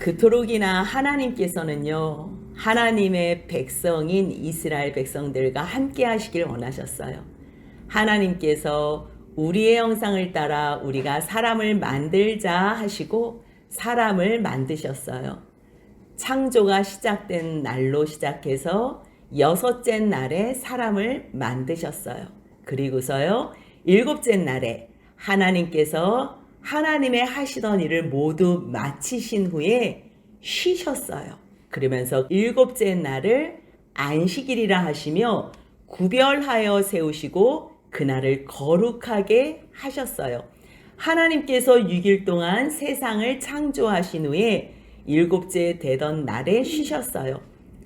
그토록이나 하나님께서는요, 하나님의 백성인 이스라엘 백성들과 함께 하시길 원하셨어요. 하나님께서 우리의 형상을 따라 우리가 사람을 만들자 하시고 사람을 만드셨어요. 창조가 시작된 날로 시작해서 여섯째 날에 사람을 만드셨어요. 그리고서요, 일곱째 날에 하나님께서 하나님의 하시던 일을 모두 마치신 후에 쉬셨어요. 그러면서 일곱째 날을 안식일이라 하시며 구별하여 세우시고 그날을 거룩하게 하셨어요. 하나님께서 6일 동안 세상을 창조하신 후에 일곱째 되던 날에 쉬셨어요.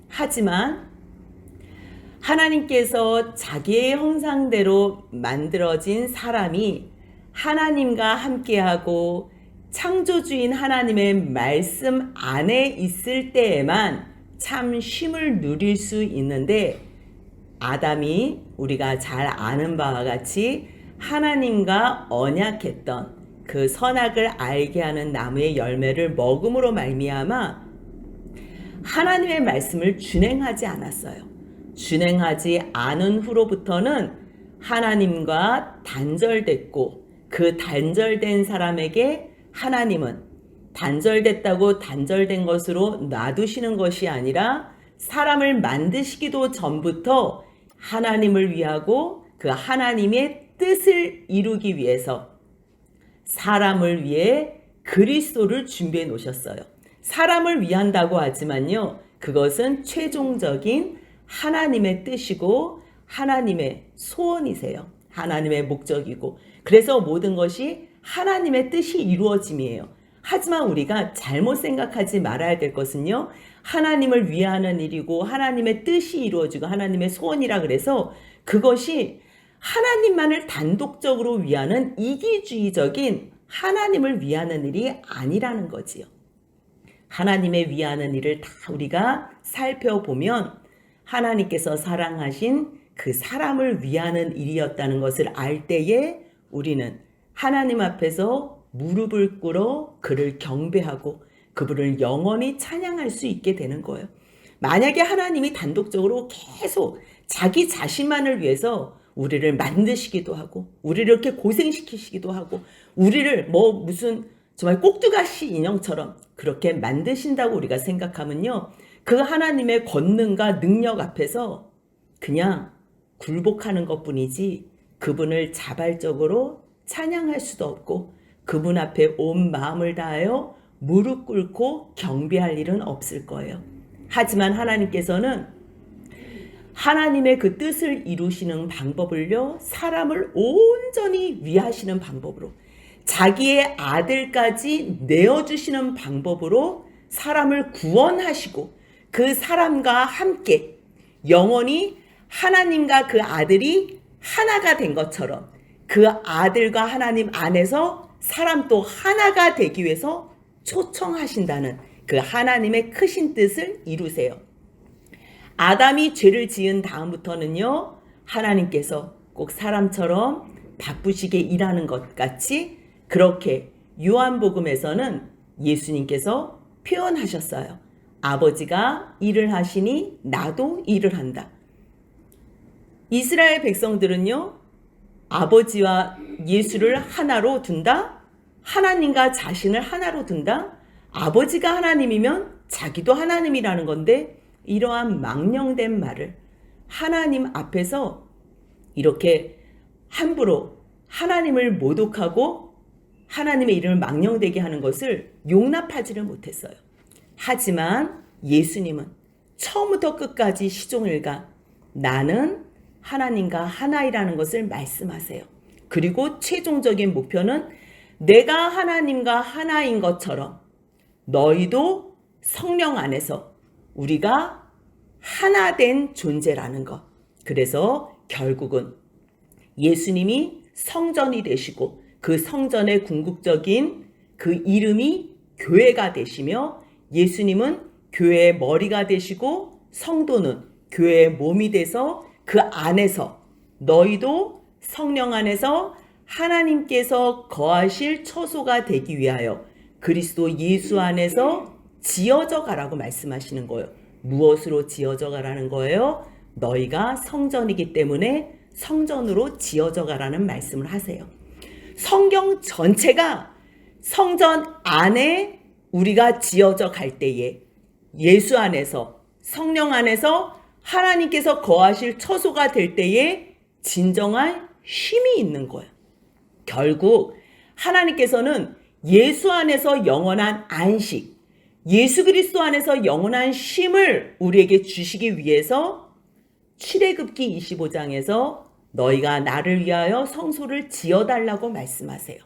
하지만 하나님께서 자기의 형상대로 만들어진 사람이 하나님과 함께하고 창조주인 하나님의 말씀 안에 있을 때에만 참 쉼을 누릴 수 있는데, 아담이 우리가 잘 아는 바와 같이 하나님과 언약했던 그 선악을 알게 하는 나무의 열매를 먹음으로 말미암아 하나님의 말씀을 준행하지 않았어요. 준행하지 않은 후로부터는 하나님과 단절됐고, 그 단절된 사람에게 하나님은 단절됐다고 단절된 것으로 놔두시는 것이 아니라 사람을 만드시기도 전부터 하나님을 위하고 그 하나님의 뜻을 이루기 위해서 사람을 위해 그리스도를 준비해 놓으셨어요. 사람을 위한다고 하지만요, 그것은 최종적인 하나님의 뜻이고 하나님의 소원이세요. 하나님의 목적이고, 그래서 모든 것이 하나님의 뜻이 이루어짐이에요. 하지만 우리가 잘못 생각하지 말아야 될 것은요, 하나님을 위하는 일이고 하나님의 뜻이 이루어지고 하나님의 소원이라 그래서 그것이 하나님만을 단독적으로 위하는 이기주의적인 하나님을 위하는 일이 아니라는 거지요. 하나님의 위하는 일을 다 우리가 살펴보면 하나님께서 사랑하신 그 사람을 위하는 일이었다는 것을 알 때에 우리는 하나님 앞에서 무릎을 꿇어 그를 경배하고 그분을 영원히 찬양할 수 있게 되는 거예요. 만약에 하나님이 단독적으로 계속 자기 자신만을 위해서 우리를 만드시기도 하고 우리를 이렇게 고생시키시기도 하고 우리를 무슨 정말 꼭두가시 인형처럼 그렇게 만드신다고 우리가 생각하면요, 그 하나님의 권능과 능력 앞에서 그냥 굴복하는 것뿐이지 그분을 자발적으로 찬양할 수도 없고 그분 앞에 온 마음을 다하여 무릎 꿇고 경배할 일은 없을 거예요. 하지만 하나님께서는 하나님의 그 뜻을 이루시는 방법을요, 사람을 온전히 위하시는 방법으로, 자기의 아들까지 내어주시는 방법으로 사람을 구원하시고 그 사람과 함께 영원히 하나님과 그 아들이 하나가 된 것처럼 그 아들과 하나님 안에서 사람 또 하나가 되기 위해서 초청하신다는 그 하나님의 크신 뜻을 이루세요. 아담이 죄를 지은 다음부터는요, 하나님께서 꼭 사람처럼 바쁘시게 일하는 것 같이 그렇게 요한복음에서는 예수님께서 표현하셨어요. 아버지가 일을 하시니 나도 일을 한다. 이스라엘 백성들은요, 아버지와 예수를 하나로 둔다? 하나님과 자신을 하나로 둔다? 아버지가 하나님이면 자기도 하나님이라는 건데, 이러한 망령된 말을 하나님 앞에서 이렇게 함부로 하나님을 모독하고 하나님의 이름을 망령되게 하는 것을 용납하지를 못했어요. 하지만 예수님은 처음부터 끝까지 시종일관 나는 하나님과 하나이라는 것을 말씀하세요. 그리고 최종적인 목표는 내가 하나님과 하나인 것처럼 너희도 성령 안에서 우리가 하나 된 존재라는 것. 그래서 결국은 예수님이 성전이 되시고 그 성전의 궁극적인 그 이름이 교회가 되시며 예수님은 교회의 머리가 되시고 성도는 교회의 몸이 돼서 그 안에서 너희도 성령 안에서 하나님께서 거하실 처소가 되기 위하여 그리스도 예수 안에서 지어져 가라고 말씀하시는 거예요. 무엇으로 지어져 가라는 거예요? 너희가 성전이기 때문에 성전으로 지어져 가라는 말씀을 하세요. 성경 전체가 성전 안에 우리가 지어져 갈 때에 예수 안에서 성령 안에서 하나님께서 거하실 처소가 될 때에 진정한 쉼이 있는 거예요. 결국 하나님께서는 예수 안에서 영원한 안식, 예수 그리스도 안에서 영원한 쉼을 우리에게 주시기 위해서 출애굽기 25장에서 너희가 나를 위하여 성소를 지어달라고 말씀하세요.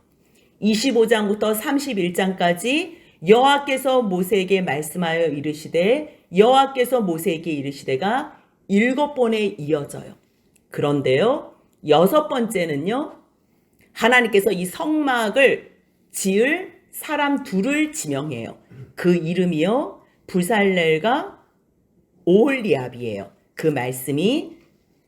25장부터 31장까지 여호와께서 모세에게 말씀하여 이르시되 여호와께서 모세에게 이르시되가 7번에 이어져요. 그런데요, 6번째는요, 하나님께서 이 성막을 지을 사람 둘을 지명해요. 그 이름이요, 부살렐과 오홀리압이에요. 그 말씀이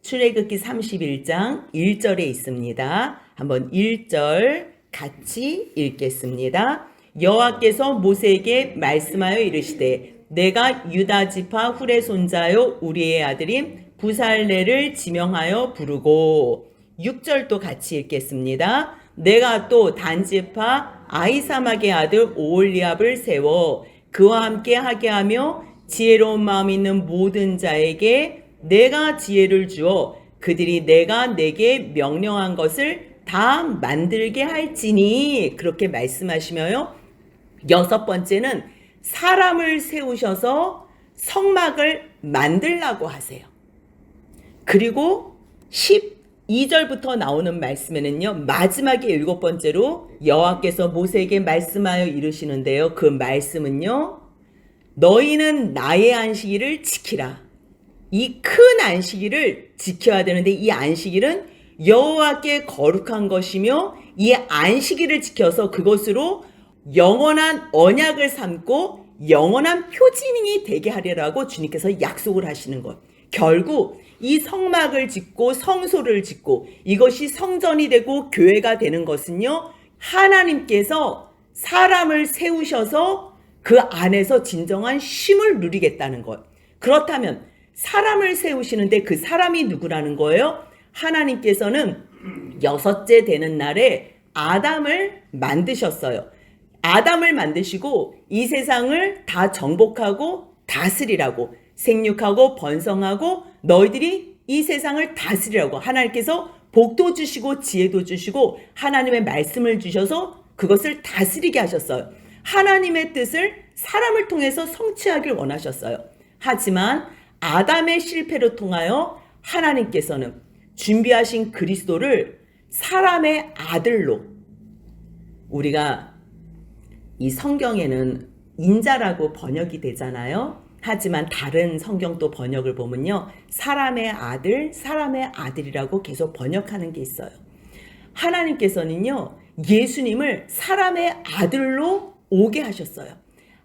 출애굽기 31장 1절에 있습니다. 한번 1절 같이 읽겠습니다. 여호와께서 모세에게 말씀하여 이르시되 내가 유다 지파 훌의 손자요 우리의 아들인 부살렐을 지명하여 부르고 6절도 같이 읽겠습니다. 내가 또 단 지파 아히사막의 아들 오홀리압을 세워 그와 함께 하게 하며 지혜로운 마음 있는 모든 자에게 내가 지혜를 주어 그들이 내가 내게 명령한 것을 다 만들게 할지니 그렇게 말씀하시며요. 6번째는 사람을 세우셔서 성막을 만들라고 하세요. 그리고 12절부터 나오는 말씀에는요, 마지막에 7번째로 여호와께서 모세에게 말씀하여 이르시는데요. 그 말씀은요, 너희는 나의 안식일을 지키라. 이 큰 안식일을 지켜야 되는데 이 안식일은 여호와께 거룩한 것이며 이 안식일을 지켜서 그것으로 영원한 언약을 삼고 영원한 표징이 되게 하리라고 주님께서 약속을 하시는 것. 결국 이 성막을 짓고 성소를 짓고 이것이 성전이 되고 교회가 되는 것은요, 하나님께서 사람을 세우셔서 그 안에서 진정한 쉼을 누리겠다는 것. 그렇다면 사람을 세우시는데 그 사람이 누구라는 거예요? 하나님께서는 6째 되는 날에 아담을 만드셨어요. 아담을 만드시고 이 세상을 다 정복하고 다스리라고, 생육하고 번성하고 너희들이 이 세상을 다스리라고 하나님께서 복도 주시고 지혜도 주시고 하나님의 말씀을 주셔서 그것을 다스리게 하셨어요. 하나님의 뜻을 사람을 통해서 성취하길 원하셨어요. 하지만 아담의 실패로 통하여 하나님께서는 준비하신 그리스도를 사람의 아들로, 우리가 이 성경에는 인자라고 번역이 되잖아요. 하지만 다른 성경도 번역을 보면요, 사람의 아들, 사람의 아들이라고 계속 번역하는 게 있어요. 하나님께서는요, 예수님을 사람의 아들로 오게 하셨어요.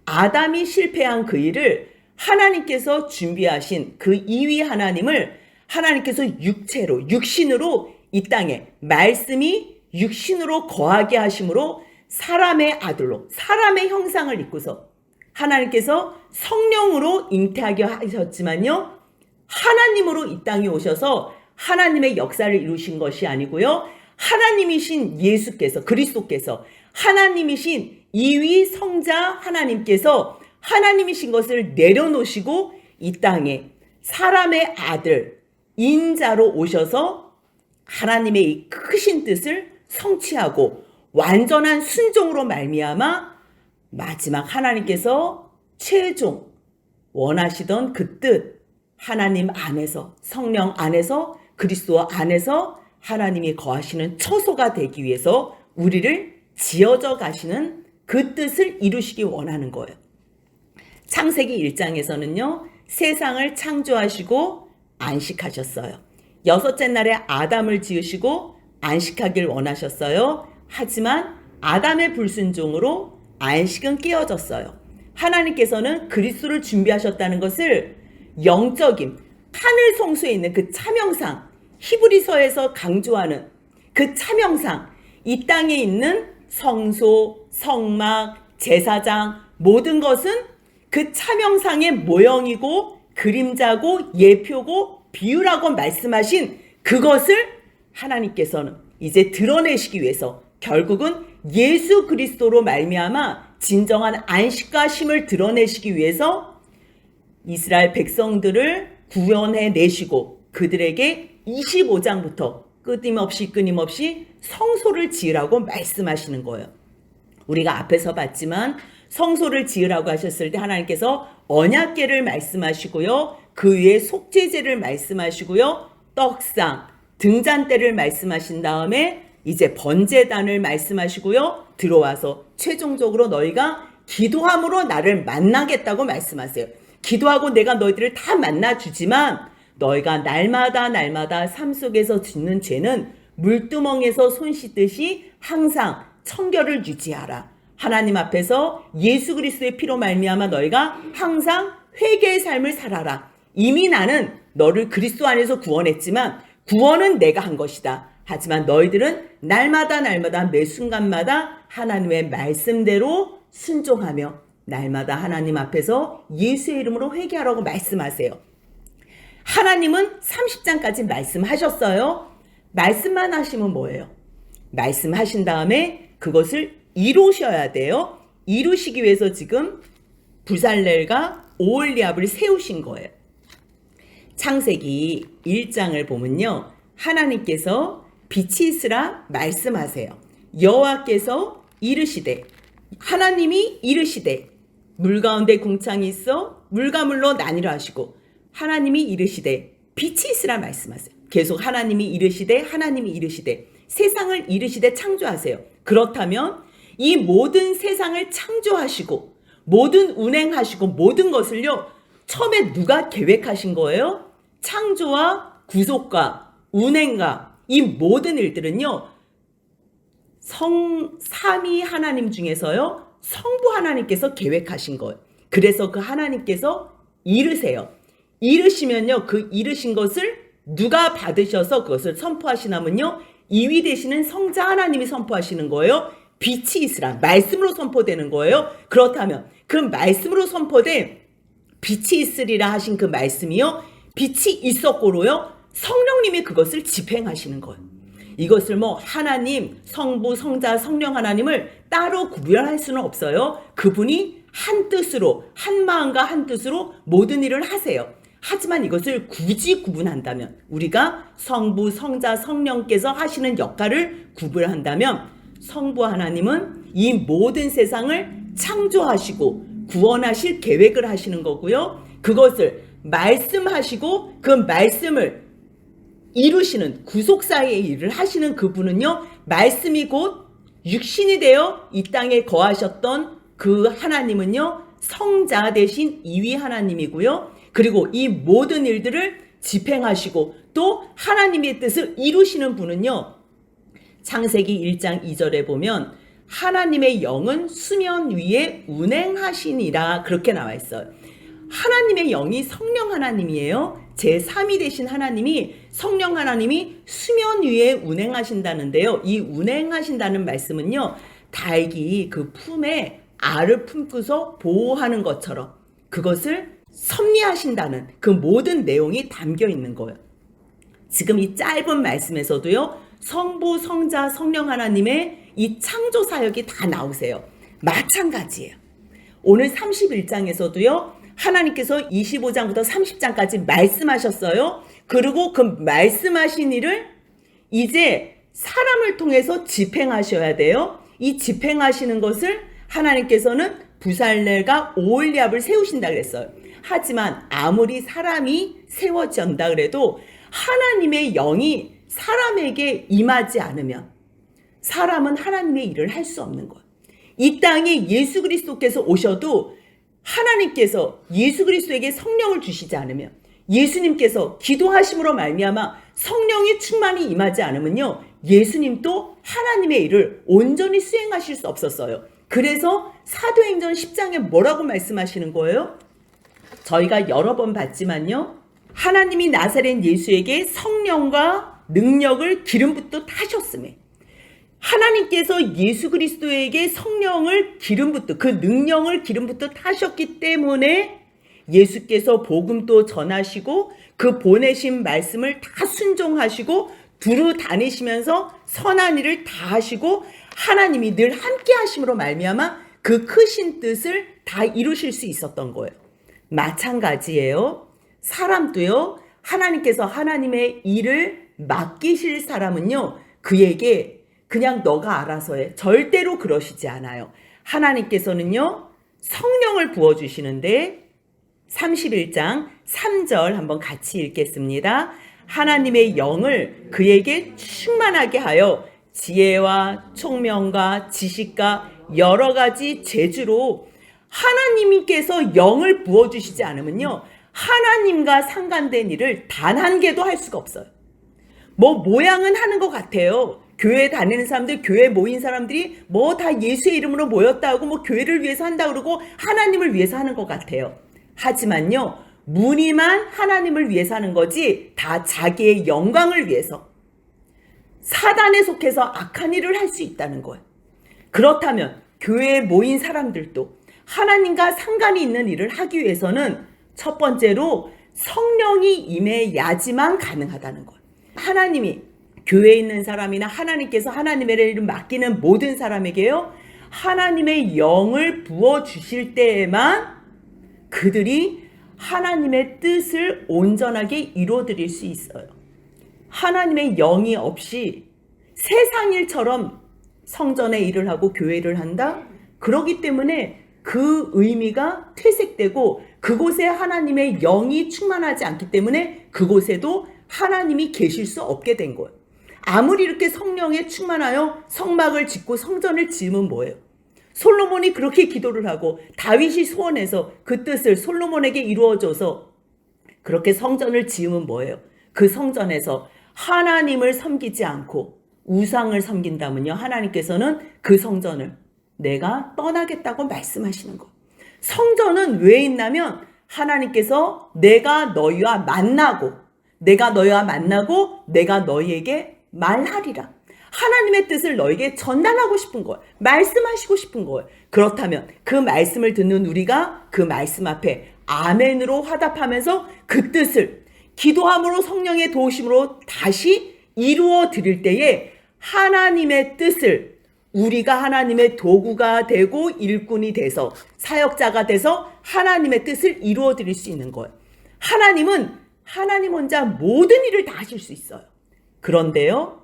아담이 실패한 그 일을 하나님께서 준비하신 그 이위 하나님을 하나님께서 육체로, 육신으로 이 땅에 말씀이 육신으로 거하게 하심으로 사람의 아들로, 사람의 형상을 입고서 하나님께서 성령으로 잉태하게 하셨지만요, 하나님으로 이 땅에 오셔서 하나님의 역사를 이루신 것이 아니고요, 하나님이신 예수께서, 그리스도께서, 하나님이신 이위 성자 하나님께서 하나님이신 것을 내려놓으시고 이 땅에 사람의 아들, 인자로 오셔서 하나님의 이 크신 뜻을 성취하고 완전한 순종으로 말미암아 마지막 하나님께서 최종 원하시던 그 뜻, 하나님 안에서, 성령 안에서, 그리스도 안에서 하나님이 거하시는 처소가 되기 위해서 우리를 지어져 가시는 그 뜻을 이루시기 원하는 거예요. 창세기 1장에서는요, 세상을 창조하시고 안식하셨어요. 6째 날에 아담을 지으시고 안식하길 원하셨어요. 하지만 아담의 불순종으로 안식은 깨어졌어요. 하나님께서는 그리스도를 준비하셨다는 것을 영적인 하늘 성소에 있는 그 차명상, 히브리서에서 강조하는 그 차명상, 이 땅에 있는 성소, 성막, 제사장 모든 것은 그 차명상의 모형이고 그림자고 예표고 비유라고 말씀하신 그것을 하나님께서는 이제 드러내시기 위해서 결국은 예수 그리스도로 말미암아 진정한 안식과 쉼을 드러내시기 위해서 이스라엘 백성들을 구원해 내시고 그들에게 25장부터 끊임없이 성소를 지으라고 말씀하시는 거예요. 우리가 앞에서 봤지만 성소를 지으라고 하셨을 때 하나님께서 언약궤를 말씀하시고요. 그 위에 속죄제를 말씀하시고요. 떡상, 등잔대를 말씀하신 다음에 이제 번제단을 말씀하시고요. 들어와서 최종적으로 너희가 기도함으로 나를 만나겠다고 말씀하세요. 기도하고 내가 너희들을 다 만나주지만 너희가 날마다 삶 속에서 짓는 죄는 물두멍에서 손 씻듯이 항상 청결을 유지하라. 하나님 앞에서 예수 그리스도의 피로 말미암아 너희가 항상 회개의 삶을 살아라. 이미 나는 너를 그리스도 안에서 구원했지만 구원은 내가 한 것이다. 하지만 너희들은 날마다 매 순간마다 하나님의 말씀대로 순종하며 날마다 하나님 앞에서 예수의 이름으로 회개하라고 말씀하세요. 하나님은 30장까지 말씀하셨어요. 말씀만 하시면 뭐예요? 말씀하신 다음에 그것을 이루셔야 돼요. 이루시기 위해서 지금 부살렐과 오홀리압을 세우신 거예요. 창세기 1장을 보면요. 하나님께서 빛이 있으라 말씀하세요. 여호와께서 이르시되 하나님이 이르시되 물 가운데 궁창이 있어 물과 물로 나뉘라 하시고 하나님이 이르시되 빛이 있으라 말씀하세요. 계속 하나님이 이르시되 세상을 이르시되 창조하세요. 그렇다면 이 모든 세상을 창조하시고 모든 운행하시고 모든 것을요. 처음에 누가 계획하신 거예요? 창조와 구속과 운행과 이 모든 일들은요. 삼위 하나님 중에서요. 성부 하나님께서 계획하신 거예요. 그래서 그 하나님께서 이르세요. 이르시면요. 그 이르신 것을 누가 받으셔서 그것을 선포하시냐면요. 이위 되시는 성자 하나님이 선포하시는 거예요. 빛이 있으라. 말씀으로 선포되는 거예요. 그렇다면 그 말씀으로 선포된 빛이 있으리라 하신 그 말씀이요. 빛이 있었고로요. 성령님이 그것을 집행하시는 거예요. 이것을 하나님, 성부, 성자, 성령 하나님을 따로 구별할 수는 없어요. 그분이 한 뜻으로, 한 마음과 한 뜻으로 모든 일을 하세요. 하지만 이것을 굳이 구분한다면 우리가 성부, 성자, 성령께서 하시는 역할을 구분한다면 성부 하나님은 이 모든 세상을 창조하시고 구원하실 계획을 하시는 거고요. 그것을 말씀하시고 그 말씀을 이루시는 구속사의 일을 하시는 그분은요. 말씀이 곧 육신이 되어 이 땅에 거하셨던 그 하나님은요. 성자 대신 이위 하나님이고요. 그리고 이 모든 일들을 집행하시고 또 하나님의 뜻을 이루시는 분은요. 창세기 1장 2절에 보면 하나님의 영은 수면 위에 운행하시니라 그렇게 나와 있어요. 하나님의 영이 성령 하나님이에요. 제3위 되신 하나님이 성령 하나님이 수면 위에 운행하신다는데요. 이 운행하신다는 말씀은요. 닭이 그 품에 알을 품고서 보호하는 것처럼 그것을 섭리하신다는 그 모든 내용이 담겨 있는 거예요. 지금 이 짧은 말씀에서도요. 성부, 성자, 성령 하나님의 이 창조 사역이 다 나오세요. 마찬가지예요. 오늘 31장에서도요. 하나님께서 25장부터 30장까지 말씀하셨어요. 그리고 그 말씀하신 일을 이제 사람을 통해서 집행하셔야 돼요. 이 집행하시는 것을 하나님께서는 부살렐과 오홀리압을 세우신다 그랬어요. 하지만 아무리 사람이 세워진다 그래도 하나님의 영이 사람에게 임하지 않으면 사람은 하나님의 일을 할 수 없는 거예요. 이 땅에 예수 그리스도께서 오셔도 하나님께서 예수 그리스도에게 성령을 주시지 않으면 예수님께서 기도하심으로 말미암아 성령이 충만히 임하지 않으면요. 예수님도 하나님의 일을 온전히 수행하실 수 없었어요. 그래서 사도행전 10장에 뭐라고 말씀하시는 거예요? 저희가 여러 번 봤지만요. 하나님이 나사렛 예수에게 성령과 능력을 기름 붓듯 하셨음에 하나님께서 예수 그리스도에게 성령을 기름부터, 그 능력을 기름부터 타셨기 때문에 예수께서 복음도 전하시고 그 보내신 말씀을 다 순종하시고 두루 다니시면서 선한 일을 다 하시고 하나님이 늘 함께 하심으로 말미암아 그 크신 뜻을 다 이루실 수 있었던 거예요. 마찬가지예요. 사람도요. 하나님께서 하나님의 일을 맡기실 사람은요. 그에게 그냥 너가 알아서 해. 절대로 그러시지 않아요. 하나님께서는요. 성령을 부어주시는데 31장 3절 한번 같이 읽겠습니다. 하나님의 영을 그에게 충만하게 하여 지혜와 총명과 지식과 여러 가지 재주로 하나님께서 영을 부어주시지 않으면요. 하나님과 상관된 일을 단 한 개도 할 수가 없어요. 뭐 모양은 하는 것 같아요. 교회 다니는 사람들, 교회 모인 사람들이 뭐 다 예수의 이름으로 모였다 하고 뭐 교회를 위해서 한다 그러고 하나님을 위해서 하는 것 같아요. 하지만요. 무늬만 하나님을 위해서 하는 거지 다 자기의 영광을 위해서 사단에 속해서 악한 일을 할 수 있다는 거예요. 그렇다면 교회에 모인 사람들도 하나님과 상관이 있는 일을 하기 위해서는 첫 번째로 성령이 임해야지만 가능하다는 거예요. 하나님이 교회에 있는 사람이나 하나님께서 하나님의 일을 맡기는 모든 사람에게요. 하나님의 영을 부어주실 때에만 그들이 하나님의 뜻을 온전하게 이루어드릴 수 있어요. 하나님의 영이 없이 세상 일처럼 성전의 일을 하고 교회를 한다? 그렇기 때문에 그 의미가 퇴색되고 그곳에 하나님의 영이 충만하지 않기 때문에 그곳에도 하나님이 계실 수 없게 된 거예요. 아무리 이렇게 성령에 충만하여 성막을 짓고 성전을 지으면 뭐예요? 솔로몬이 그렇게 기도를 하고 다윗이 소원해서 그 뜻을 솔로몬에게 이루어줘서 그렇게 성전을 지으면 뭐예요? 그 성전에서 하나님을 섬기지 않고 우상을 섬긴다면요. 하나님께서는 그 성전을 내가 떠나겠다고 말씀하시는 거. 성전은 왜 있냐면 하나님께서 내가 너희와 만나고 내가 너희에게 말하리라. 하나님의 뜻을 너에게 전달하고 싶은 거예요. 말씀하시고 싶은 거예요. 그렇다면 그 말씀을 듣는 우리가 그 말씀 앞에 아멘으로 화답하면서 그 뜻을 기도함으로 성령의 도우심으로 다시 이루어 드릴 때에 하나님의 뜻을 우리가 하나님의 도구가 되고 일꾼이 돼서 사역자가 돼서 하나님의 뜻을 이루어 드릴 수 있는 거예요. 하나님은 하나님 혼자 모든 일을 다 하실 수 있어요. 그런데요.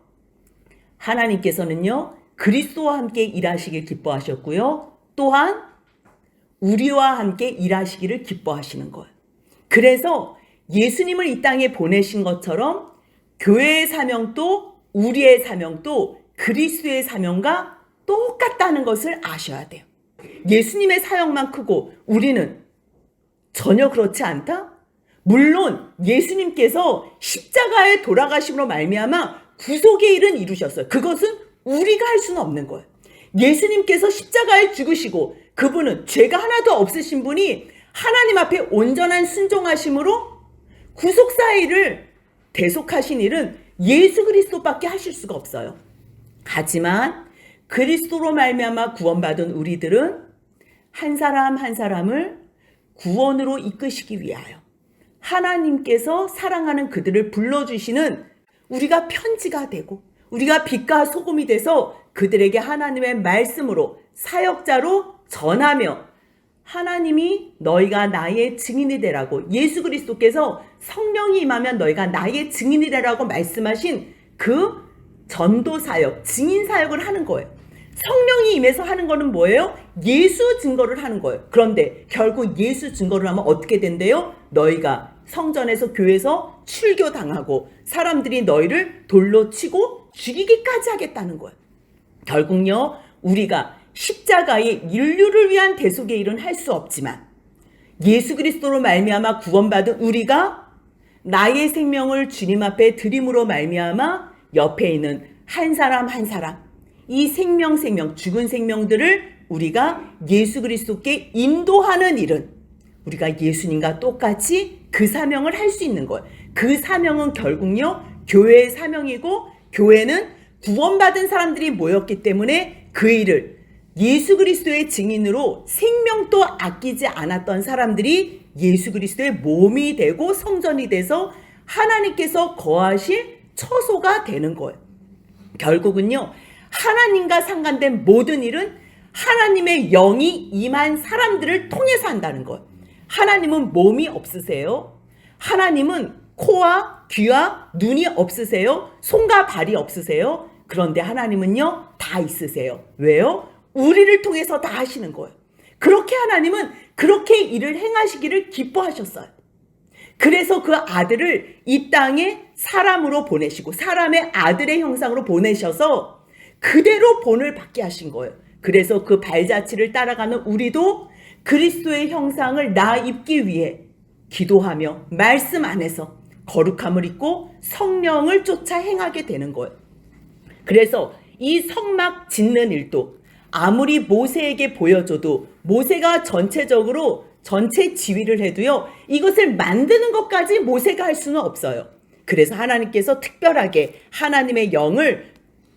하나님께서는요. 그리스도와 함께 일하시길 기뻐하셨고요. 또한 우리와 함께 일하시기를 기뻐하시는 거예요. 그래서 예수님을 이 땅에 보내신 것처럼 교회의 사명도 우리의 사명도 그리스도의 사명과 똑같다는 것을 아셔야 돼요. 예수님의 사역만 크고 우리는 전혀 그렇지 않다? 물론 예수님께서 십자가에 돌아가심으로 말미암아 구속의 일은 이루셨어요. 그것은 우리가 할 수는 없는 거예요. 예수님께서 십자가에 죽으시고 그분은 죄가 하나도 없으신 분이 하나님 앞에 온전한 순종하심으로 구속사의 일을 대속하신 일은 예수 그리스도밖에 하실 수가 없어요. 하지만 그리스도로 말미암아 구원받은 우리들은 한 사람 한 사람을 구원으로 이끄시기 위하여 하나님께서 사랑하는 그들을 불러주시는 우리가 편지가 되고 우리가 빛과 소금이 돼서 그들에게 하나님의 말씀으로 사역자로 전하며 하나님이 너희가 나의 증인이 되라고 예수 그리스도께서 성령이 임하면 너희가 나의 증인이 되라고 말씀하신 그 전도 사역, 증인 사역을 하는 거예요. 성령이 임해서 하는 거는 뭐예요? 예수 증거를 하는 거예요. 그런데 결국 예수 증거를 하면 어떻게 된대요? 너희가 성전에서 교회에서 출교당하고 사람들이 너희를 돌로 치고 죽이기까지 하겠다는 거예요. 결국요. 우리가 십자가의 인류를 위한 대속의 일은 할 수 없지만 예수 그리스도로 말미암아 구원받은 우리가 나의 생명을 주님 앞에 드림으로 말미암아 옆에 있는 한 사람 한 사람 이 생명 죽은 생명들을 우리가 예수 그리스도께 인도하는 일은 우리가 예수님과 똑같이 그 사명을 할 수 있는 거예요. 그 사명은 결국요 교회의 사명이고 교회는 구원받은 사람들이 모였기 때문에 그 일을 예수 그리스도의 증인으로 생명도 아끼지 않았던 사람들이 예수 그리스도의 몸이 되고 성전이 돼서 하나님께서 거하실 처소가 되는 거예요. 결국은요, 하나님과 상관된 모든 일은 하나님의 영이 임한 사람들을 통해서 한다는 거예요. 하나님은 몸이 없으세요. 하나님은 코와 귀와 눈이 없으세요. 손과 발이 없으세요. 그런데 하나님은요, 다 있으세요. 왜요? 우리를 통해서 다 하시는 거예요. 그렇게 하나님은 그렇게 일을 행하시기를 기뻐하셨어요. 그래서 그 아들을 이 땅에 사람으로 보내시고 사람의 아들의 형상으로 보내셔서 그대로 본을 받게 하신 거예요. 그래서 그 발자취를 따라가는 우리도 그리스도의 형상을 나 입기 위해 기도하며 말씀 안에서 거룩함을 입고 성령을 쫓아 행하게 되는 거예요. 그래서 이 성막 짓는 일도 아무리 모세에게 보여줘도 모세가 전체적으로 전체 지휘를 해도요, 이것을 만드는 것까지 모세가 할 수는 없어요. 그래서 하나님께서 특별하게 하나님의 영을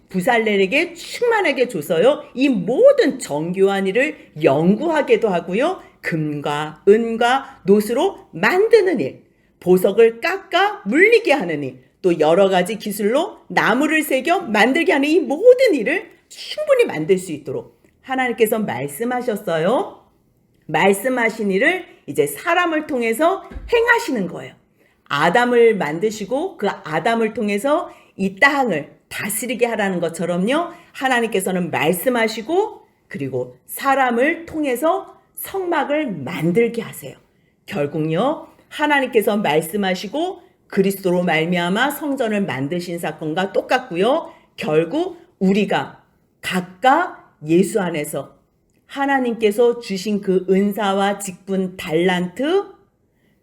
부살렐에게 충만하게 줘서요, 이 모든 정교한 일을 연구하게도 하고요, 금과 은과 노스로 만드는 일, 보석을 깎아 물리게 하는 일, 또 여러 가지 기술로 나무를 새겨 만들게 하는 이 모든 일을 충분히 만들 수 있도록 하나님께서 말씀하셨어요. 말씀하신 일을 이제 사람을 통해서 행하시는 거예요. 아담을 만드시고 그 아담을 통해서 이 땅을 다스리게 하라는 것처럼요, 하나님께서는 말씀하시고 그리고 사람을 통해서 성막을 만들게 하세요. 결국요, 하나님께서 말씀하시고 그리스도로 말미암아 성전을 만드신 사건과 똑같고요, 결국 우리가 각각 예수 안에서 하나님께서 주신 그 은사와 직분 달란트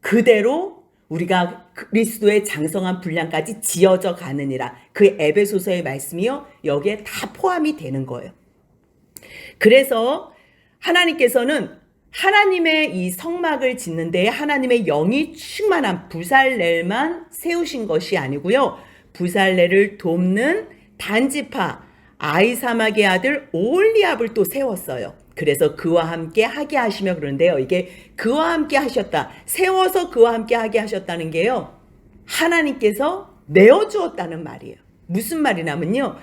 그대로 우리가 그리스도의 장성한 분량까지 지어져 가느니라. 그 에베소서의 말씀이요, 여기에 다 포함이 되는 거예요. 그래서 하나님께서는 하나님의 이 성막을 짓는 데에 하나님의 영이 충만한 부살렐만 세우신 것이 아니고요, 부살렐을 돕는 단지파 아히사막의 아들 오홀리압을 또 세웠어요. 그래서 그와 함께 하게 하시며 그러는데요, 이게 그와 함께 하셨다, 세워서 그와 함께 하게 하셨다는 게요, 하나님께서 내어주었다는 말이에요. 무슨 말이냐면요,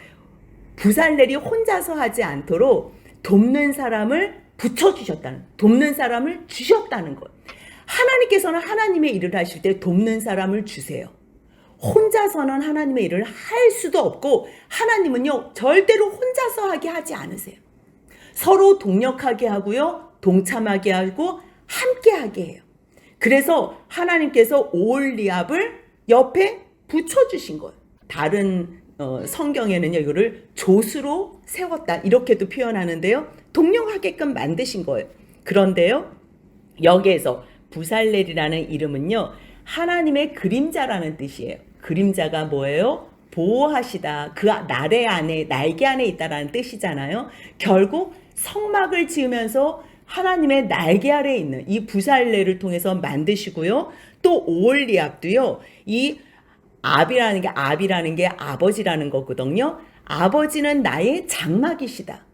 부살렐이 혼자서 하지 않도록 돕는 사람을 붙여주셨다는, 돕는 사람을 주셨다는 것. 하나님께서는 하나님의 일을 하실 때 돕는 사람을 주세요. 혼자서는 하나님의 일을 할 수도 없고, 하나님은요, 절대로 혼자서 하게 하지 않으세요. 서로 동력하게 하고요, 동참하게 하고 함께 하게 해요. 그래서 하나님께서 오홀리압을 옆에 붙여주신 거예요. 다른 성경에는요, 이거를 조수로 세웠다 이렇게도 표현하는데요, 동력하게끔 만드신 거예요. 그런데요, 여기에서 부살렐이라는 이름은요, 하나님의 그림자라는 뜻이에요. 그림자가 뭐예요? 보호하시다, 그 날개 안에 있다라는 뜻이잖아요. 결국 성막을 지으면서 하나님의 날개 아래에 있는 이 부살렐을 통해서 만드시고요, 또 오홀리압도요, 이 아비라는 게 아버지라는 거거든요. 아버지는 나의 장막이시다.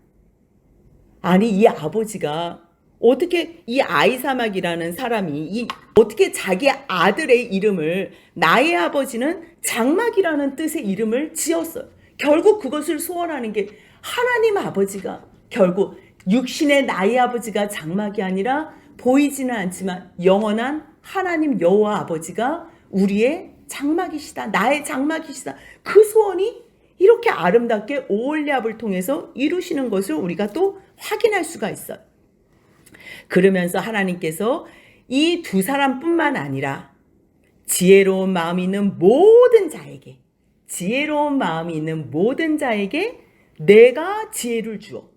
아니, 이 아버지가 어떻게 이 아히사막이라는 사람이 어떻게 자기 아들의 이름을, 나의 아버지는 장막이라는 뜻의 이름을 지었어요. 결국 그것을 소원하는 게 하나님 아버지가 결국 육신의 나의 아버지가 장막이 아니라 보이지는 않지만 영원한 하나님 여호와 아버지가 우리의 장막이시다, 나의 장막이시다. 그 소원이 이렇게 아름답게 오홀리압을 통해서 이루시는 것을 우리가 또 확인할 수가 있어요. 그러면서 하나님께서 이 두 사람뿐만 아니라 지혜로운 마음이 있는 모든 자에게, 지혜로운 마음이 있는 모든 자에게 내가 지혜를 주어.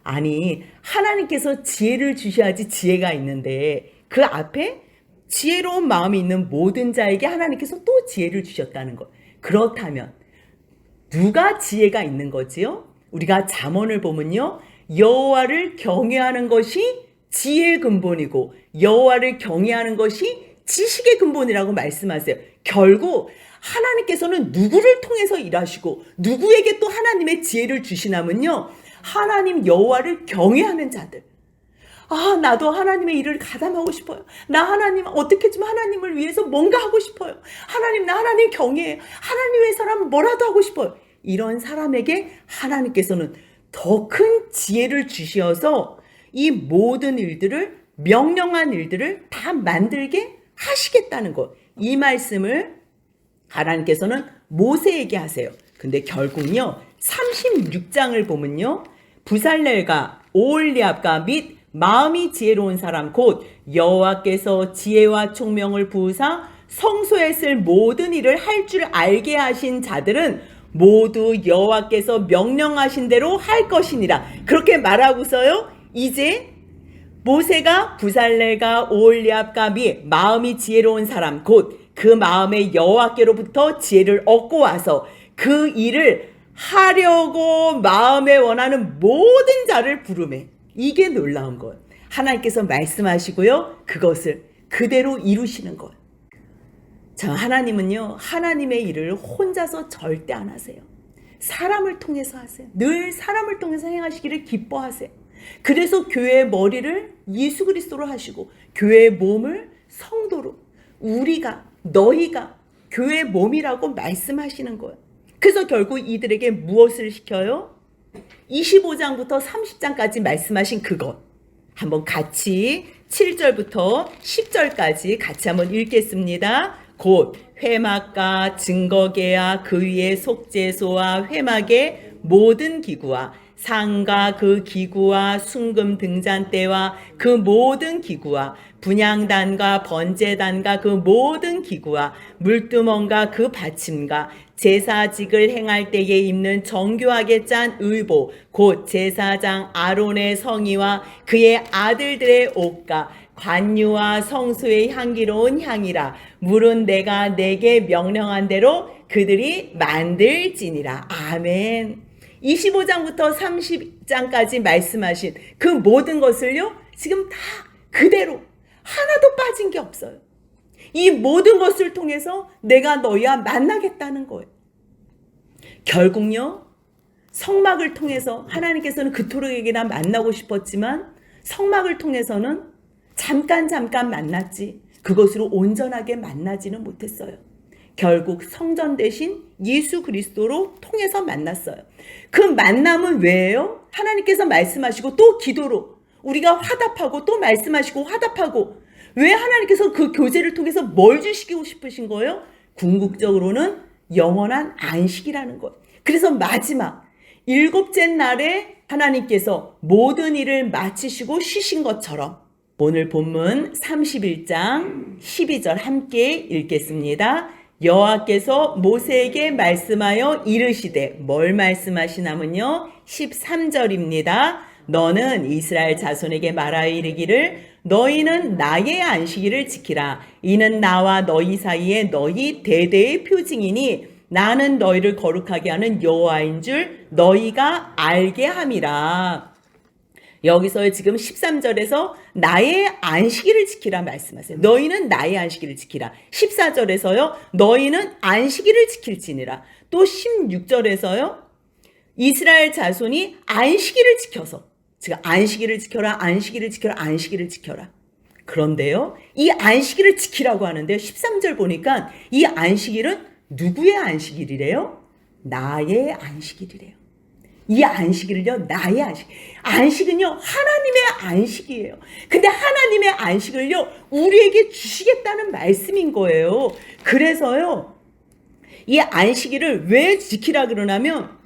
아니, 하나님께서 지혜를 주셔야지 지혜가 있는데 그 앞에 지혜로운 마음이 있는 모든 자에게 하나님께서 또 지혜를 주셨다는 것. 그렇다면 누가 지혜가 있는 거지요? 우리가 잠언을 보면요, 여호와를 경외하는 것이 지혜의 근본이고 여호와를 경외하는 것이 지식의 근본이라고 말씀하세요. 결국 하나님께서는 누구를 통해서 일하시고 누구에게 또 하나님의 지혜를 주시냐면요, 하나님 여호와를 경외하는 자들. 나도 하나님의 일을 가담하고 싶어요. 나 하나님 어떻게 좀 하나님을 위해서 뭔가 하고 싶어요. 하나님, 나 하나님 경외해요. 하나님 위해서라면 뭐라도 하고 싶어요. 이런 사람에게 하나님께서는 더 큰 지혜를 주시어서 이 모든 일들을, 명령한 일들을 다 만들게 하시겠다는 것. 이 말씀을 하나님께서는 모세에게 하세요. 근데 결국요, 36장을 보면요, 부살렐과 오홀리압과 및 마음이 지혜로운 사람 곧 여호와께서 지혜와 총명을 부으사 성소에 쓸 모든 일을 할 줄 알게 하신 자들은 모두 여호와께서 명령하신 대로 할 것이니라. 그렇게 말하고서요, 이제 모세가 부살렐과 오홀리압과 및 마음이 지혜로운 사람 곧 그 마음에 여호와께로부터 지혜를 얻고 와서 그 일을 하려고 마음에 원하는 모든 자를 부르매. 이게 놀라운 거예요. 하나님께서 말씀하시고요, 그것을 그대로 이루시는 거예요. 자, 하나님은요, 하나님의 일을 혼자서 절대 안 하세요. 사람을 통해서 하세요. 늘 사람을 통해서 행하시기를 기뻐하세요. 그래서 교회의 머리를 예수 그리스도로 하시고 교회의 몸을 성도로, 우리가, 너희가 교회의 몸이라고 말씀하시는 거예요. 그래서 결국 이들에게 무엇을 시켜요? 25장부터 30장까지 말씀하신 그것. 한번 같이 7절부터 10절까지 같이 한번 읽겠습니다. 곧 회막과 증거계와 그 위에 속죄소와 회막의 모든 기구와 상과 그 기구와 순금 등잔대와 그 모든 기구와 분향단과 번제단과 그 모든 기구와 물두멍과 그 받침과 제사직을 행할 때에 입는 정교하게 짠 의복 곧 제사장 아론의 성의와 그의 아들들의 옷과 관유와 성소의 향기로운 향이라. 물은 내가 내게 명령한 대로 그들이 만들지니라. 아멘. 25장부터 30장까지 말씀하신 그 모든 것을요, 지금 다 그대로 하나도 빠진 게 없어요. 이 모든 것을 통해서 내가 너희와 만나겠다는 거예요. 결국요, 성막을 통해서 하나님께서는 그토록에게나 만나고 싶었지만 성막을 통해서는 잠깐 만났지 그것으로 온전하게 만나지는 못했어요. 결국 성전 대신 예수 그리스도로 통해서 만났어요. 그 만남은 왜예요? 하나님께서 말씀하시고 또 기도로 우리가 화답하고 또 말씀하시고 화답하고. 왜 하나님께서 그 교제를 통해서 뭘 주시고 싶으신 거예요? 궁극적으로는 영원한 안식이라는 것. 그래서 마지막 7째 날에 하나님께서 모든 일을 마치시고 쉬신 것처럼 오늘 본문 31장 12절 함께 읽겠습니다. 여호와께서 모세에게 말씀하여 이르시되, 뭘 말씀하시냐면요, 13절입니다. 너는 이스라엘 자손에게 말하여 이르기를 너희는 나의 안식일을 지키라. 이는 나와 너희 사이에 너희 대대의 표징이니 나는 너희를 거룩하게 하는 여호와인 줄 너희가 알게 함이라. 여기서 지금 13절에서 나의 안식일을 지키라 말씀하세요. 너희는 나의 안식일을 지키라. 14절에서요, 너희는 안식일을 지킬지니라. 또 16절에서요, 이스라엘 자손이 안식일을 지켜서, 즉 안식일을 지켜라, 안식일을 지켜라, 안식일을 지켜라. 그런데요, 이 안식일을 지키라고 하는데요, 13절 보니까 이 안식일은 누구의 안식일이래요? 나의 안식일이래요. 이 안식일은요, 나의 안식. 안식은요, 하나님의 안식이에요. 근데 하나님의 안식을요, 우리에게 주시겠다는 말씀인 거예요. 그래서요, 이 안식일을 왜 지키라 그러냐면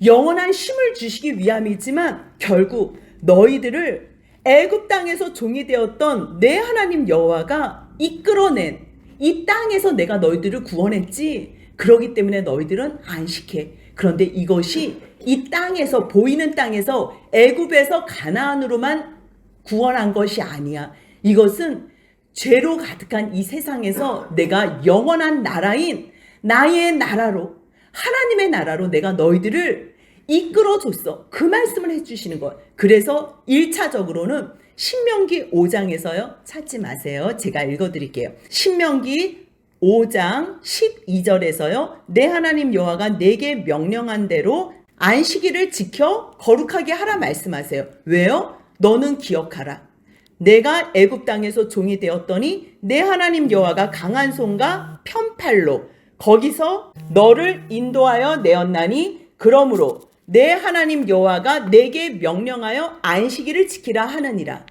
영원한 쉼을 주시기 위함이지만 결국 너희들을 애굽 땅에서 종이 되었던 내 하나님 여호와가 이끌어낸 이 땅에서 내가 너희들을 구원했지. 그러기 때문에 너희들은 안식해. 그런데 이것이 이 땅에서, 보이는 땅에서, 애굽에서 가나안으로만 구원한 것이 아니야. 이것은 죄로 가득한 이 세상에서 내가 영원한 나라인 나의 나라로, 하나님의 나라로 내가 너희들을 이끌어줬어. 그 말씀을 해주시는 거예요. 그래서 1차적으로는 신명기 5장에서요. 찾지 마세요. 제가 읽어드릴게요. 신명기 5장 12절에서요. 내 하나님 여호와가 내게 명령한 대로 안식일을 지켜 거룩하게 하라 말씀하세요. 왜요? 너는 기억하라. 내가 애굽 땅에서 종이 되었더니 내 하나님 여호와가 강한 손과 편팔로 거기서 너를 인도하여 내었나니 그러므로 내 하나님 여호와가 내게 명령하여 안식일을 지키라 하느니라.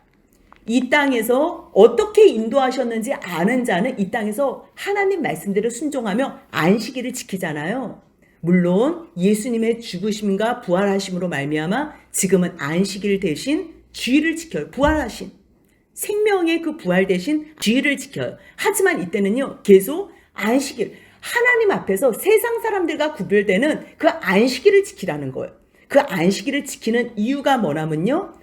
이 땅에서 어떻게 인도하셨는지 아는 자는 이 땅에서 하나님 말씀대로 순종하며 안식일을 지키잖아요. 물론 예수님의 죽으심과 부활하심으로 말미암아 지금은 안식일 대신 주일을 지켜요. 부활하신 생명의 그 부활 대신 주일을 지켜요. 하지만 이때는요, 계속 안식일, 하나님 앞에서 세상 사람들과 구별되는 그 안식일을 지키라는 거예요. 그 안식일을 지키는 이유가 뭐냐면요,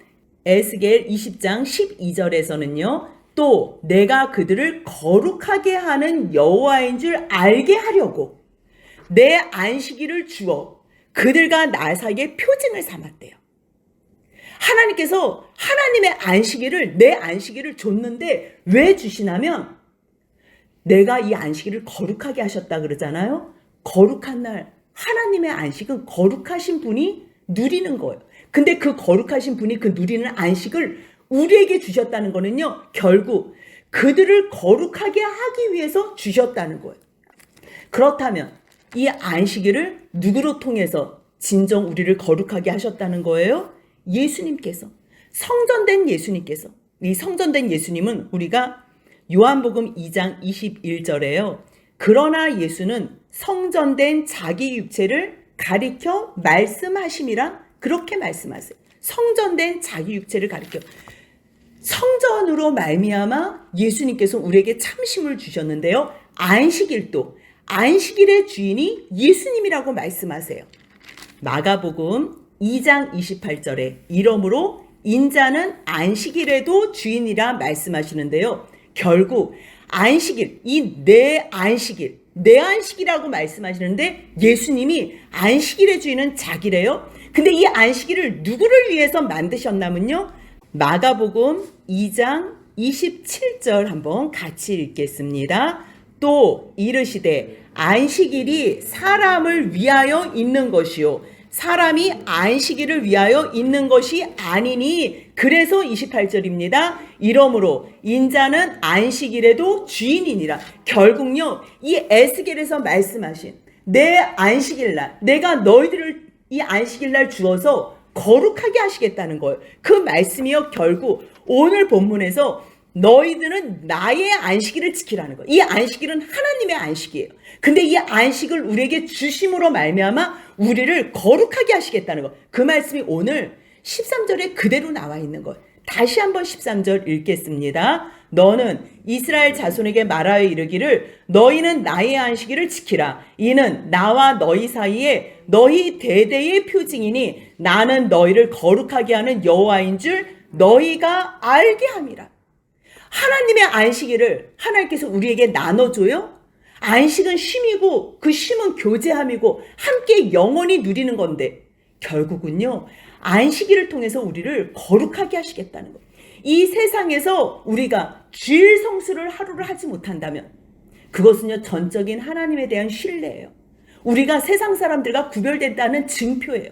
에스겔 20장 12절에서는요. 또 내가 그들을 거룩하게 하는 여호와인 줄 알게 하려고 내 안식일을 주어 그들과 나 사이에 표징을 삼았대요. 하나님께서 하나님의 안식일을, 내 안식일을 줬는데 왜 주시냐면 내가 이 안식일을 거룩하게 하셨다 그러잖아요. 거룩한 날 하나님의 안식은 거룩하신 분이 누리는 거예요. 근데 그 거룩하신 분이 그 누리는 안식을 우리에게 주셨다는 거는요, 결국 그들을 거룩하게 하기 위해서 주셨다는 거예요. 그렇다면 이 안식일을 누구로 통해서 진정 우리를 거룩하게 하셨다는 거예요? 예수님께서, 성전된 예수님께서. 이 성전된 예수님은 우리가 요한복음 2장 21절에요. 그러나 예수는 성전된 자기 육체를 가리켜 말씀하심이라 그렇게 말씀하세요. 성전된 자기 육체를 가리켜. 성전으로 말미암아 예수님께서 우리에게 참심을 주셨는데요. 안식일도 안식일의 주인이 예수님이라고 말씀하세요. 마가복음 2장 28절에 이러므로 인자는 안식일에도 주인이라 말씀하시는데요. 결국 안식일, 이 내 안식일, 내 안식이라고 말씀하시는데 예수님이 안식일의 주인은 자기래요. 근데 이 안식일을 누구를 위해서 만드셨냐면요. 마가복음 2장 27절 한번 같이 읽겠습니다. 또 이르시되 안식일이 사람을 위하여 있는 것이요 사람이 안식일을 위하여 있는 것이 아니니 그래서 28절입니다. 이러므로 인자는 안식일에도 주인이니라. 결국요 이 에스겔에서 말씀하신 내 안식일날 내가 너희들을 이 안식일날 주어서 거룩하게 하시겠다는 거예요. 그 말씀이요 결국 오늘 본문에서 너희들은 나의 안식일을 지키라는 거예요. 이 안식일은 하나님의 안식이에요. 근데 이 안식을 우리에게 주심으로 말미암아 우리를 거룩하게 하시겠다는 거. 그 말씀이 오늘 13절에 그대로 나와 있는 거예요. 다시 한번 13절 읽겠습니다. 너는 이스라엘 자손에게 말하여 이르기를 너희는 나의 안식일을 지키라. 이는 나와 너희 사이에 너희 대대의 표징이니 나는 너희를 거룩하게 하는 여호와인 줄 너희가 알게 함이라. 하나님의 안식일을 하나님께서 우리에게 나눠줘요. 안식은 쉼이고 그 쉼은 교제함이고 함께 영원히 누리는 건데 결국은요 안식일을 통해서 우리를 거룩하게 하시겠다는 거예요. 이 세상에서 우리가 주일 성수를 하루를 하지 못한다면 그것은요 전적인 하나님에 대한 신뢰예요. 우리가 세상 사람들과 구별됐다는 증표예요.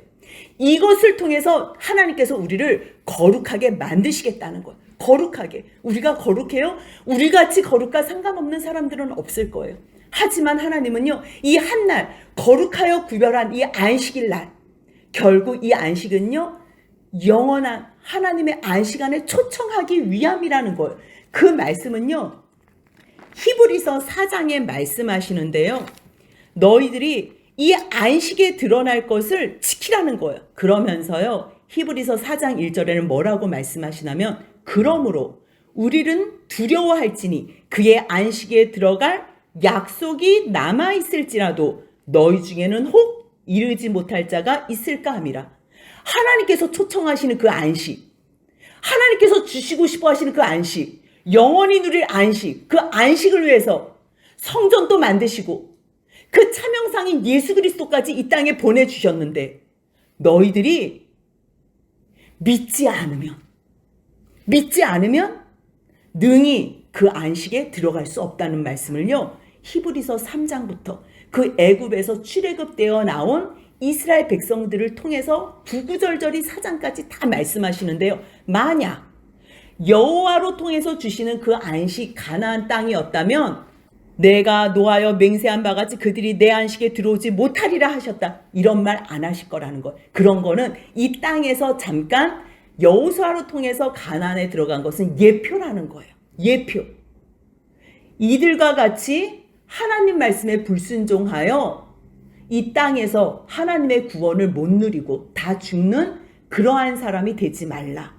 이것을 통해서 하나님께서 우리를 거룩하게 만드시겠다는 거예요. 거룩하게. 우리가 거룩해요? 우리같이 거룩과 상관없는 사람들은 없을 거예요. 하지만 하나님은요 이 한날 거룩하여 구별한 이 안식일 날 결국 이 안식은요 영원한 하나님의 안식 안에 초청하기 위함이라는 거예요. 그 말씀은요 히브리서 4장에 말씀하시는데요. 너희들이 이 안식에 드러날 것을 지키라는 거예요. 그러면서요 히브리서 4장 1절에는 뭐라고 말씀하시냐면 그러므로 우리는 두려워할지니 그의 안식에 들어갈 약속이 남아있을지라도 너희 중에는 혹 이르지 못할 자가 있을까 함이라. 하나님께서 초청하시는 그 안식, 하나님께서 주시고 싶어 하시는 그 안식, 영원히 누릴 안식, 그 안식을 위해서 성전도 만드시고 그 차명상인 예수 그리스도까지 이 땅에 보내주셨는데 너희들이 믿지 않으면 능히 그 안식에 들어갈 수 없다는 말씀을요 히브리서 3장부터 그 애굽에서 출애굽되어 나온 이스라엘 백성들을 통해서 구구절절히 4장까지 다 말씀하시는데요. 만약 여호와로 통해서 주시는 그 안식 가나안 땅이었다면 내가 노하여 맹세한 바같이 그들이 내 안식에 들어오지 못하리라 하셨다. 이런 말 안 하실 거라는 거. 그런 거는 이 땅에서 잠깐 여호수아로 통해서 가나안에 들어간 것은 예표라는 거예요. 예표. 이들과 같이 하나님 말씀에 불순종하여 이 땅에서 하나님의 구원을 못 누리고 다 죽는 그러한 사람이 되지 말라.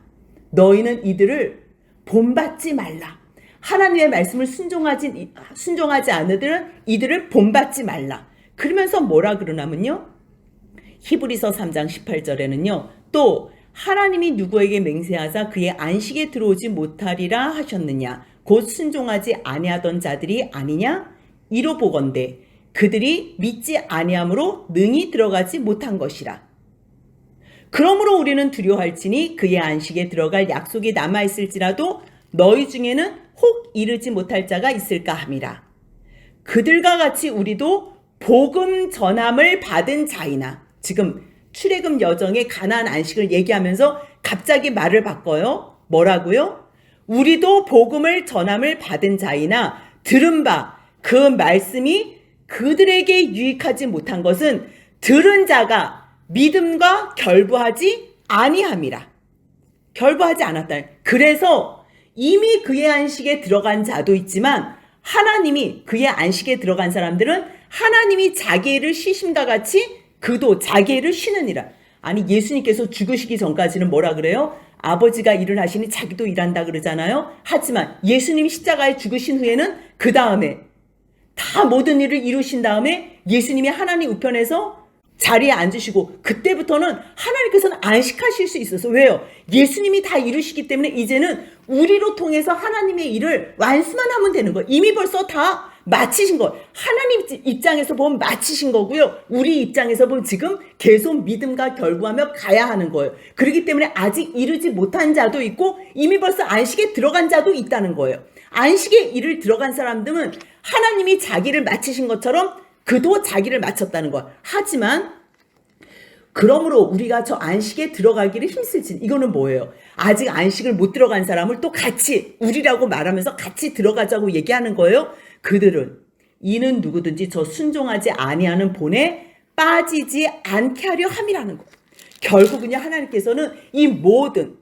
너희는 이들을 본받지 말라. 하나님의 말씀을 순종하지 않으들은 이들을 본받지 말라. 그러면서 뭐라 그러냐면요. 히브리서 3장 18절에는요. 또 하나님이 누구에게 맹세하사 그의 안식에 들어오지 못하리라 하셨느냐. 곧 순종하지 아니하던 자들이 아니냐. 이로 보건대 그들이 믿지 아니함으로 능히 들어가지 못한 것이라. 그러므로 우리는 두려워할지니 그의 안식에 들어갈 약속이 남아있을지라도 너희 중에는 혹 이르지 못할 자가 있을까 함이라. 그들과 같이 우리도 복음 전함을 받은 자이나. 지금 출애굽 여정의 가나안 안식을 얘기하면서 갑자기 말을 바꿔요. 뭐라고요? 우리도 복음을 전함을 받은 자이나 들은 바 그 말씀이 그들에게 유익하지 못한 것은 들은 자가 믿음과 결부하지 아니함이라. 결부하지 않았다. 그래서 이미 그의 안식에 들어간 자도 있지만 하나님이 그의 안식에 들어간 사람들은 하나님이 자기 일을 쉬심과 같이 그도 자기 일을 쉬느니라. 아니 예수님께서 죽으시기 전까지는 뭐라 그래요? 아버지가 일을 하시니 자기도 일한다 그러잖아요. 하지만 예수님이 십자가에 죽으신 후에는 그 다음에 다 모든 일을 이루신 다음에 예수님이 하나님 우편에서 자리에 앉으시고 그때부터는 하나님께서는 안식하실 수 있어서. 왜요? 예수님이 다 이루시기 때문에 이제는 우리로 통해서 하나님의 일을 완수만 하면 되는 거예요. 이미 벌써 다 마치신 거예요. 하나님 입장에서 보면 마치신 거고요. 우리 입장에서 보면 지금 계속 믿음과 결부하며 가야 하는 거예요. 그렇기 때문에 아직 이루지 못한 자도 있고 이미 벌써 안식에 들어간 자도 있다는 거예요. 안식에 일을 들어간 사람들은 하나님이 자기를 마치신 것처럼 그도 자기를 마쳤다는 거야. 하지만 그러므로 우리가 저 안식에 들어가기를 힘쓸지. 이거는 뭐예요? 아직 안식을 못 들어간 사람을 또 같이 우리라고 말하면서 같이 들어가자고 얘기하는 거예요. 그들은 이는 누구든지 저 순종하지 아니하는 본에 빠지지 않게 하려 함이라는 거예요. 결국은요 하나님께서는 이 모든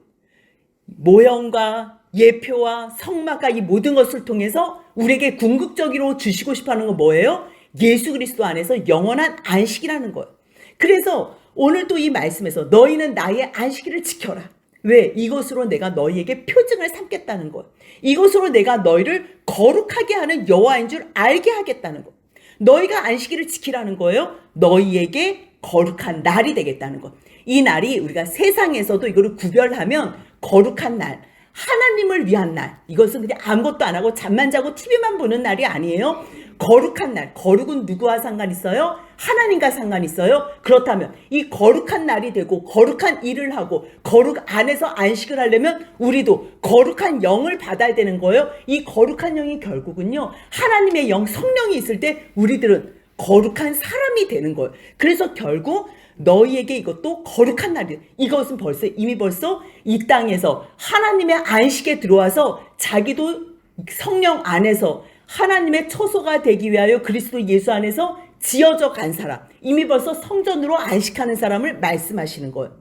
모형과 예표와 성막과 이 모든 것을 통해서 우리에게 궁극적으로 주시고 싶어하는 건 뭐예요? 예수 그리스도 안에서 영원한 안식이라는 거예요. 그래서 오늘 또 이 말씀에서 너희는 나의 안식일을 지켜라. 왜? 이것으로 내가 너희에게 표징을 삼겠다는 거예요. 이것으로 내가 너희를 거룩하게 하는 여호와인 줄 알게 하겠다는 거예요. 너희가 안식일을 지키라는 거예요. 너희에게 거룩한 날이 되겠다는 거예요. 이 날이 우리가 세상에서도 이거를 구별하면 거룩한 날, 하나님을 위한 날. 이것은 그냥 아무것도 안 하고 잠만 자고 TV만 보는 날이 아니에요. 거룩한 날. 거룩은 누구와 상관 있어요? 하나님과 상관 있어요. 그렇다면 이 거룩한 날이 되고 거룩한 일을 하고 거룩 안에서 안식을 하려면 우리도 거룩한 영을 받아야 되는 거예요. 이 거룩한 영이 결국은요 하나님의 영 성령이 있을 때 우리들은 거룩한 사람이 되는 거예요. 그래서 결국 너희에게 이것도 거룩한 날이에요. 이것은 이미 벌써 이 땅에서 하나님의 안식에 들어와서 자기도 성령 안에서 하나님의 처소가 되기 위하여 그리스도 예수 안에서 지어져 간 사람, 이미 벌써 성전으로 안식하는 사람을 말씀하시는 거예요.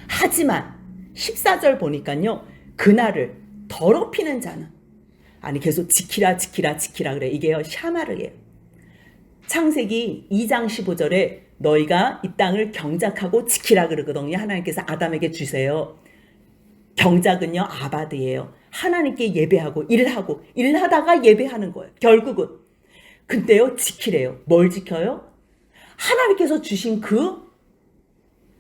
하지만 14절 보니까요 그날을 더럽히는 자는, 아니 계속 지키라 지키라 지키라 그래. 이게요 샤마르예요. 창세기 2장 15절에 너희가 이 땅을 경작하고 지키라 그러거든요. 하나님께서 아담에게 주세요. 경작은요 아바드예요. 하나님께 예배하고 일을 하다가 예배하는 거예요. 결국은. 근데요 지키래요. 뭘 지켜요? 하나님께서 주신 그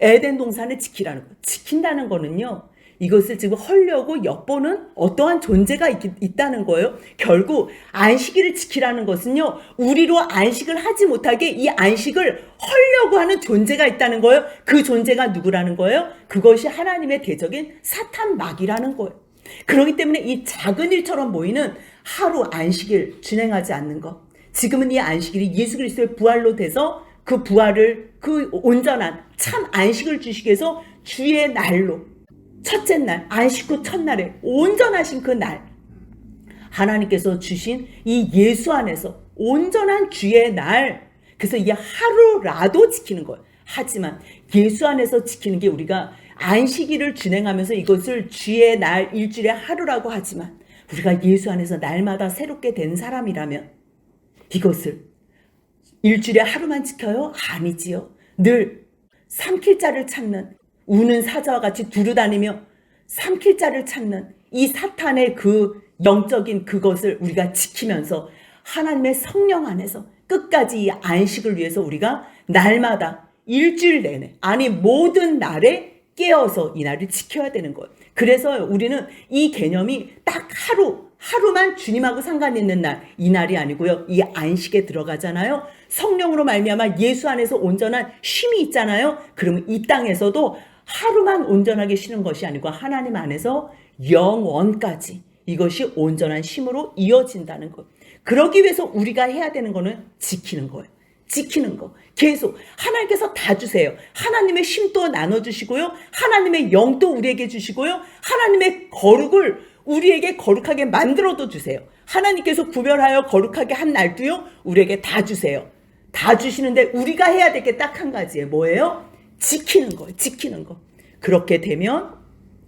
에덴 동산을 지키라는 거예요. 지킨다는 거는요 이것을 지금 헐려고 엿보는 어떠한 존재가 있다는 거예요. 결국 안식일을 지키라는 것은요 우리로 안식을 하지 못하게 이 안식을 헐려고 하는 존재가 있다는 거예요. 그 존재가 누구라는 거예요? 그것이 하나님의 대적인 사탄 마귀라는 거예요. 그렇기 때문에 이 작은 일처럼 보이는 하루 안식일 진행하지 않는 것, 지금은 이 안식일이 예수 그리스도의 부활로 돼서 그 부활을, 그 온전한 참 안식을 주시기 위해서 주의 날로, 첫째 날, 안식 후 첫날에 온전하신 그 날, 하나님께서 주신 이 예수 안에서 온전한 주의 날, 그래서 이 하루라도 지키는 거예요. 하지만 예수 안에서 지키는 게, 우리가 안식일을 준행하면서 이것을 주의 날, 일주일의 하루라고 하지만 우리가 예수 안에서 날마다 새롭게 된 사람이라면 이것을 일주일에 하루만 지켜요? 아니지요. 늘 삼킬 자를 찾는, 우는 사자와 같이 두루다니며 삼킬 자를 찾는 이 사탄의 그 영적인 그것을 우리가 지키면서 하나님의 성령 안에서 끝까지 이 안식을 위해서 우리가 날마다 일주일 내내, 아니 모든 날에 깨어서 이 날을 지켜야 되는 거예요. 그래서 우리는 이 개념이 딱 하루만 주님하고 상관 있는 날, 이 날이 아니고요. 이 안식에 들어가잖아요. 성령으로 말미암아 예수 안에서 온전한 쉼이 있잖아요. 그러면 이 땅에서도 하루만 온전하게 쉬는 것이 아니고 하나님 안에서 영원까지 이것이 온전한 쉼으로 이어진다는 것. 그러기 위해서 우리가 해야 되는 거는 지키는 거예요. 지키는 거. 계속 하나님께서 다 주세요. 하나님의 쉼도 나눠주시고요. 하나님의 영도 우리에게 주시고요. 하나님의 거룩을 우리에게 거룩하게 만들어도 주세요. 하나님께서 구별하여 거룩하게 한 날도요, 우리에게 다 주세요. 다 주시는데 우리가 해야 될 게 딱 한 가지예요. 뭐예요? 지키는 거예요. 지키는 거. 그렇게 되면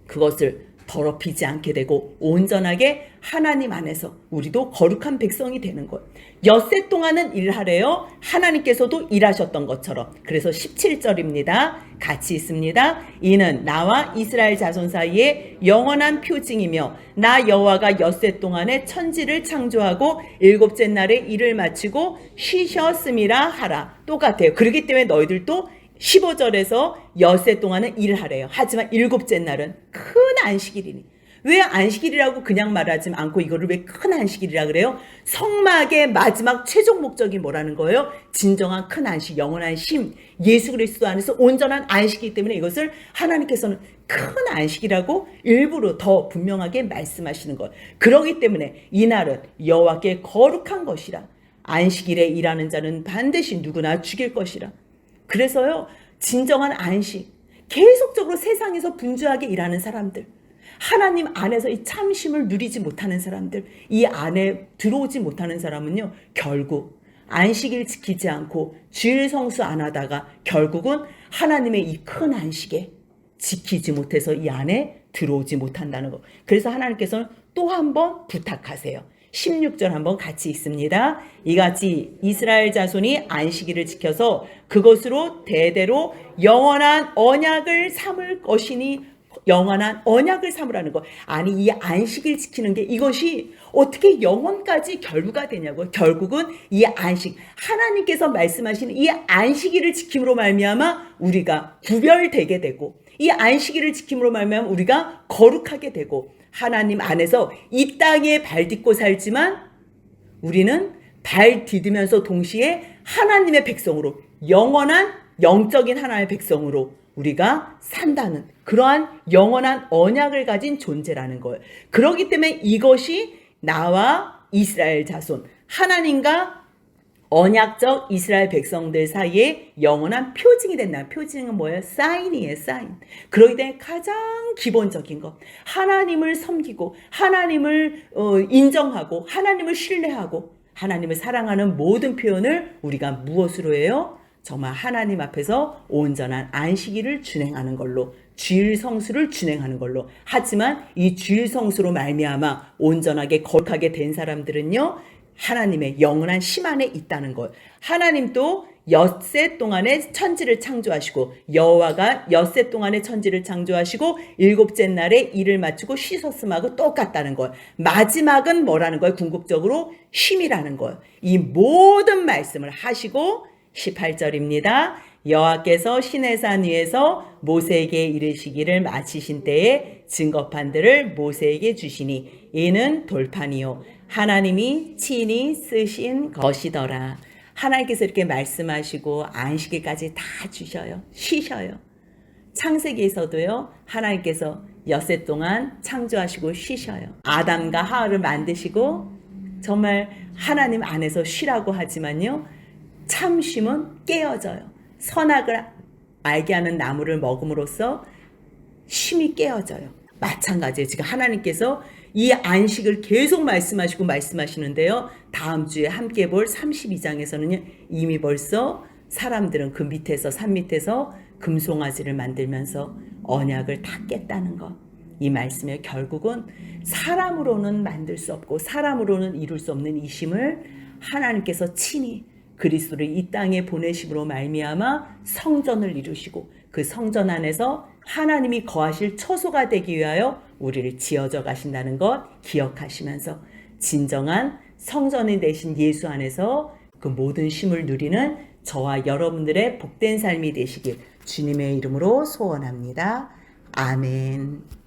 그것을 더럽히지 않게 되고 온전하게 하나님 안에서 우리도 거룩한 백성이 되는 거예요. 엿새 동안은 일하래요. 하나님께서도 일하셨던 것처럼. 그래서 17절입니다. 같이 있습니다. 이는 나와 이스라엘 자손 사이에 영원한 표징이며 나 여호와가 엿새 동안에 천지를 창조하고 일곱째 날에 일을 마치고 쉬셨음이라 하라. 똑같아요. 그렇기 때문에 너희들도 15절에서 엿새 동안은 일하래요. 하지만 일곱째 날은 큰 안식일이니. 왜 안식일이라고 그냥 말하지 않고 이거를 왜 큰 안식일이라 그래요? 성막의 마지막 최종 목적이 뭐라는 거예요? 진정한 큰 안식, 영원한 쉼, 예수 그리스도 안에서 온전한 안식이기 때문에 이것을 하나님께서는 큰 안식이라고 일부러 더 분명하게 말씀하시는 거예요. 그렇기 때문에 이날은 여호와께 거룩한 것이라. 안식일에 일하는 자는 반드시 누구나 죽일 것이라. 그래서요, 진정한 안식, 계속적으로 세상에서 분주하게 일하는 사람들, 하나님 안에서 이 참심을 누리지 못하는 사람들, 이 안에 들어오지 못하는 사람은요, 결국 안식일 지키지 않고 주일 성수 안 하다가 결국은 하나님의 이 큰 안식에 지키지 못해서 이 안에 들어오지 못한다는 거. 그래서 하나님께서는 또 한 번 부탁하세요. 16절 한번 같이 읽습니다. 이같이 이스라엘 자손이 안식일을 지켜서 그것으로 대대로 영원한 언약을 삼을 것이니, 영원한 언약을 삼으라는 거. 아니, 이 안식일 지키는 게 이것이 어떻게 영원까지 결부가 되냐고요. 결국은 이 안식, 하나님께서 말씀하시는 이 안식일을 지킴으로 말미암아 우리가 구별되게 되고, 이 안식일을 지킴으로 말미암아 우리가 거룩하게 되고, 하나님 안에서 이 땅에 발 딛고 살지만 우리는 발 디디면서 동시에 하나님의 백성으로, 영원한 영적인 하나님의 백성으로 우리가 산다는 그러한 영원한 언약을 가진 존재라는 거예요. 그렇기 때문에 이것이 나와 이스라엘 자손, 하나님과 언약적 이스라엘 백성들 사이에 영원한 표징이 된다. 표징은 뭐예요? 사인이에요. 사인. 그러기 때문에 가장 기본적인 것, 하나님을 섬기고 하나님을 인정하고 하나님을 신뢰하고 하나님을 사랑하는 모든 표현을 우리가 무엇으로 해요? 정말 하나님 앞에서 온전한 안식일을 준행하는 걸로, 주일 성수를 준행하는 걸로. 하지만 이 주일 성수로 말미암아 온전하게 거룩하게 된 사람들은요, 하나님의 영원한 심 안에 있다는 것. 하나님도 엿새 동안에 천지를 창조하시고, 여호와가 엿새 동안에 천지를 창조하시고 일곱째 날에 일을 마치고 쉬셨음하고 똑같다는 것. 마지막은 뭐라는 거예요? 궁극적으로 쉼이라는 거예요. 이 모든 말씀을 하시고 18절입니다. 여호와께서 시내산 위에서 모세에게 이르시기를 마치신 때에 증거판들을 모세에게 주시니 이는 돌판이요 하나님이 친히 쓰신 것이더라. 하나님께서 이렇게 말씀하시고 안식일까지 다 주셔요. 쉬셔요. 창세기에서도요, 하나님께서 엿새 동안 창조하시고 쉬셔요. 아담과 하와를 만드시고 정말 하나님 안에서 쉬라고 하지만요. 참 쉼은 깨어져요. 선악을 알게 하는 나무를 먹음으로써 쉼이 깨어져요. 마찬가지예요. 지금 하나님께서 이 안식을 계속 말씀하시는데요. 다음 주에 함께 볼 32장에서는요. 이미 벌써 사람들은 그 밑에서 산 밑에서 금송아지를 만들면서 언약을 다 깼다는 것. 이 말씀에 결국은 사람으로는 만들 수 없고 사람으로는 이룰 수 없는 이 쉼을 하나님께서 친히 그리스도를 이 땅에 보내심으로 말미암아 성전을 이루시고 그 성전 안에서 하나님이 거하실 처소가 되기 위하여 우리를 지어져 가신다는 것 기억하시면서 진정한 성전이 되신 예수 안에서 그 모든 쉼을 누리는 저와 여러분들의 복된 삶이 되시길 주님의 이름으로 소원합니다. 아멘.